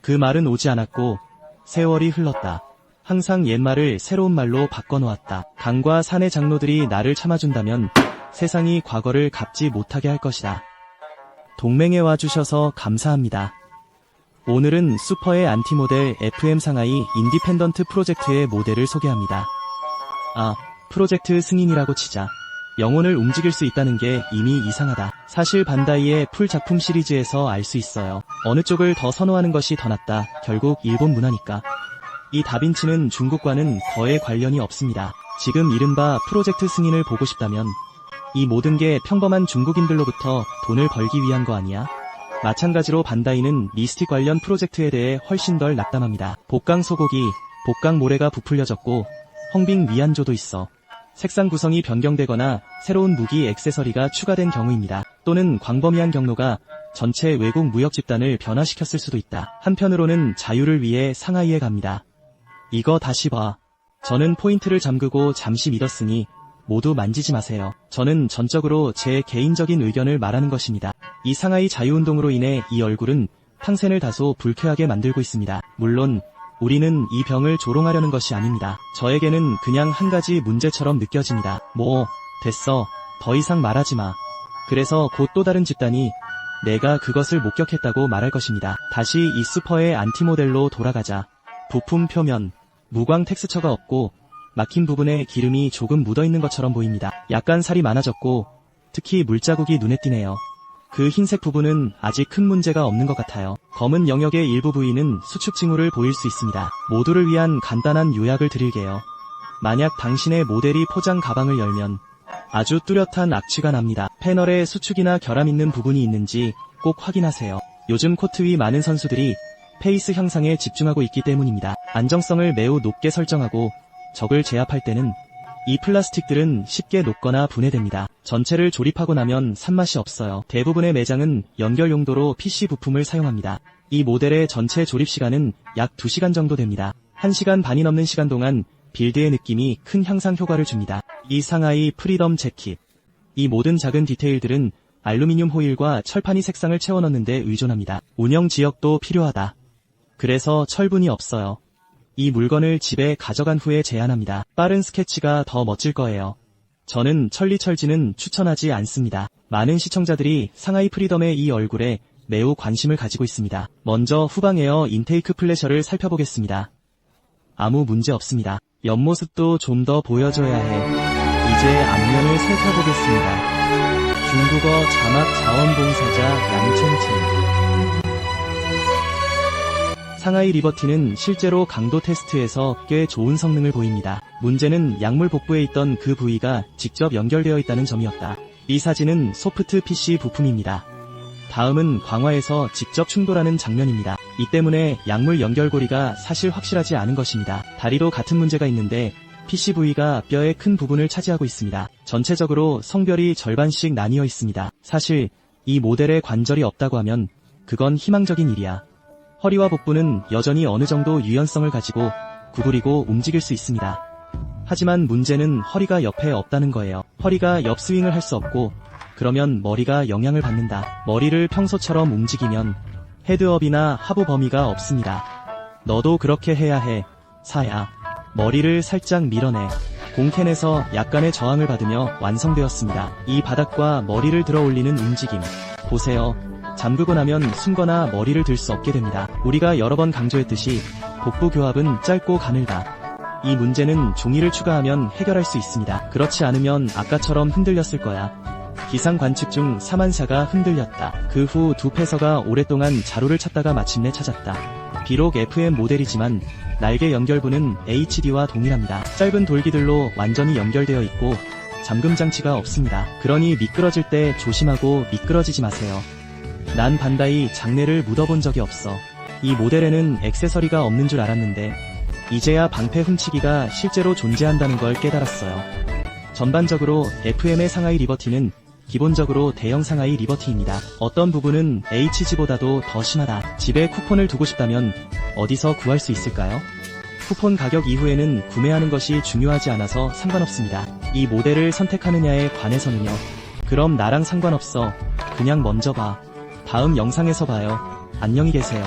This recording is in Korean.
그 말은 오지 않았고 세월이 흘렀다. 항상 옛말을 새로운 말로 바꿔놓았다. 강과 산의 장로들이 나를 참아준다면 세상이 과거를 갚지 못하게 할 것이다. 동맹에 와주셔서 감사합니다. 오늘은 슈퍼의 안티모델 FM 상하이 인디펜던트 프로젝트의 모델을 소개합니다. 프로젝트 승인이라고 치자. 영혼을 움직일 수 있다는 게 이미 이상하다. 사실 반다이의 풀 작품 시리즈에서 알 수 있어요. 어느 쪽을 더 선호하는 것이 더 낫다. 결국 일본 문화니까. 이 다빈치는 중국과는 거의 관련이 없습니다. 지금 이른바 프로젝트 승인을 보고 싶다면 이 모든 게 평범한 중국인들로부터 돈을 벌기 위한 거 아니야? 마찬가지로 반다이는 미스틱 관련 프로젝트에 대해 훨씬 덜 낙담합니다. 복강 소고기, 복강 모래가 부풀려졌고 헝빙 위안조도 있어. 색상 구성이 변경되거나 새로운 무기 액세서리가 추가된 경우입니다. 또는 광범위한 경로가 전체 외국 무역 집단을 변화시켰을 수도 있다. 한편으로는 자유를 위해 상하이에 갑니다. 이거 다시 봐. 저는 포인트를 잠그고 잠시 믿었으니 모두 만지지 마세요. 저는 전적으로 제 개인적인 의견을 말하는 것입니다. 이 상하이 자유운동으로 인해 이 얼굴은 탕센을 다소 불쾌하게 만들고 있습니다. 물론 우리는 이 병을 조롱하려는 것이 아닙니다. 저에게는 그냥 한 가지 문제처럼 느껴집니다. 됐어. 더 이상 말하지 마. 그래서 곧 또 다른 집단이 내가 그것을 목격했다고 말할 것입니다. 다시 이 슈퍼의 안티모델로 돌아가자. 부품 표면, 무광 텍스처가 없고 막힌 부분에 기름이 조금 묻어있는 것처럼 보입니다. 약간 살이 많아졌고 특히 물자국이 눈에 띄네요. 그 흰색 부분은 아직 큰 문제가 없는 것 같아요. 검은 영역의 일부 부위는 수축 징후를 보일 수 있습니다. 모두를 위한 간단한 요약을 드릴게요. 만약 당신의 모델이 포장 가방을 열면 아주 뚜렷한 악취가 납니다. 패널에 수축이나 결함 있는 부분이 있는지 꼭 확인하세요. 요즘 코트 위 많은 선수들이 페이스 향상에 집중하고 있기 때문입니다. 안정성을 매우 높게 설정하고 적을 제압할 때는 이 플라스틱들은 쉽게 녹거나 분해됩니다. 전체를 조립하고 나면 산맛이 없어요. 대부분의 매장은 연결 용도로 PC 부품을 사용합니다. 이 모델의 전체 조립 시간은 약 2시간 정도 됩니다. 1시간 반이 넘는 시간 동안 빌드의 느낌이 큰 향상 효과를 줍니다. 이 상하이 프리덤 재킷. 이 모든 작은 디테일들은 알루미늄 호일과 철판이 색상을 채워 넣는데 의존합니다. 운영 지역도 필요하다. 그래서 철분이 없어요. 이 물건을 집에 가져간 후에 제안합니다. 빠른 스케치가 더 멋질 거예요. 저는 천리철지는 추천하지 않습니다. 많은 시청자들이 상하이 프리덤의 이 얼굴에 매우 관심을 가지고 있습니다. 먼저 후방 에어 인테이크 플래셔를 살펴보겠습니다. 아무 문제 없습니다. 옆모습도 좀 더 보여줘야 해. 이제 앞면을 살펴보겠습니다. 중국어 자막 자원봉사자 양첸첸. 상하이 리버티는 실제로 강도 테스트에서 꽤 좋은 성능을 보입니다. 문제는 약물 복부에 있던 그 부위가 직접 연결되어 있다는 점이었다. 이 사진은 소프트 PC 부품입니다. 다음은 광화에서 직접 충돌하는 장면입니다. 이 때문에 약물 연결고리가 사실 확실하지 않은 것입니다. 다리도 같은 문제가 있는데 PC 부위가 뼈의 큰 부분을 차지하고 있습니다. 전체적으로 성별이 절반씩 나뉘어 있습니다. 사실 이 모델에 관절이 없다고 하면 그건 희망적인 일이야. 허리와 복부는 여전히 어느 정도 유연성을 가지고 구부리고 움직일 수 있습니다. 하지만 문제는 허리가 옆에 없다는 거예요. 허리가 옆 스윙을 할 수 없고 그러면 머리가 영향을 받는다. 머리를 평소처럼 움직이면 헤드업이나 하부 범위가 없습니다. 너도 그렇게 해야 해, 사야. 머리를 살짝 밀어내. 공캔에서 약간의 저항을 받으며 완성되었습니다. 이 바닥과 머리를 들어 올리는 움직임. 보세요. 잠그고 나면 숨거나 머리를 들 수 없게 됩니다. 우리가 여러 번 강조했듯이 복부 교합은 짧고 가늘다. 이 문제는 종이를 추가하면 해결할 수 있습니다. 그렇지 않으면 아까처럼 흔들렸을 거야. 기상 관측 중 사만사가 흔들렸다. 그 후 두 패서가 오랫동안 자루를 찾다가 마침내 찾았다. 비록 FM 모델이지만 날개 연결부는 HD와 동일합니다. 짧은 돌기들로 완전히 연결되어 있고 잠금 장치가 없습니다. 그러니 미끄러질 때 조심하고 미끄러지지 마세요. 난 반다이 장내를 묻어본 적이 없어. 이 모델에는 액세서리가 없는 줄 알았는데 이제야 방패 훔치기가 실제로 존재한다는 걸 깨달았어요. 전반적으로 FM의 상하이 리버티는 기본적으로 대형 상하이 리버티입니다. 어떤 부분은 HG보다도 더 심하다. 집에 쿠폰을 두고 싶다면 어디서 구할 수 있을까요? 쿠폰 가격 이후에는 구매하는 것이 중요하지 않아서 상관없습니다. 이 모델을 선택하느냐에 관해서는요. 그럼 나랑 상관없어. 그냥 먼저 봐. 다음 영상에서 봐요. 안녕히 계세요.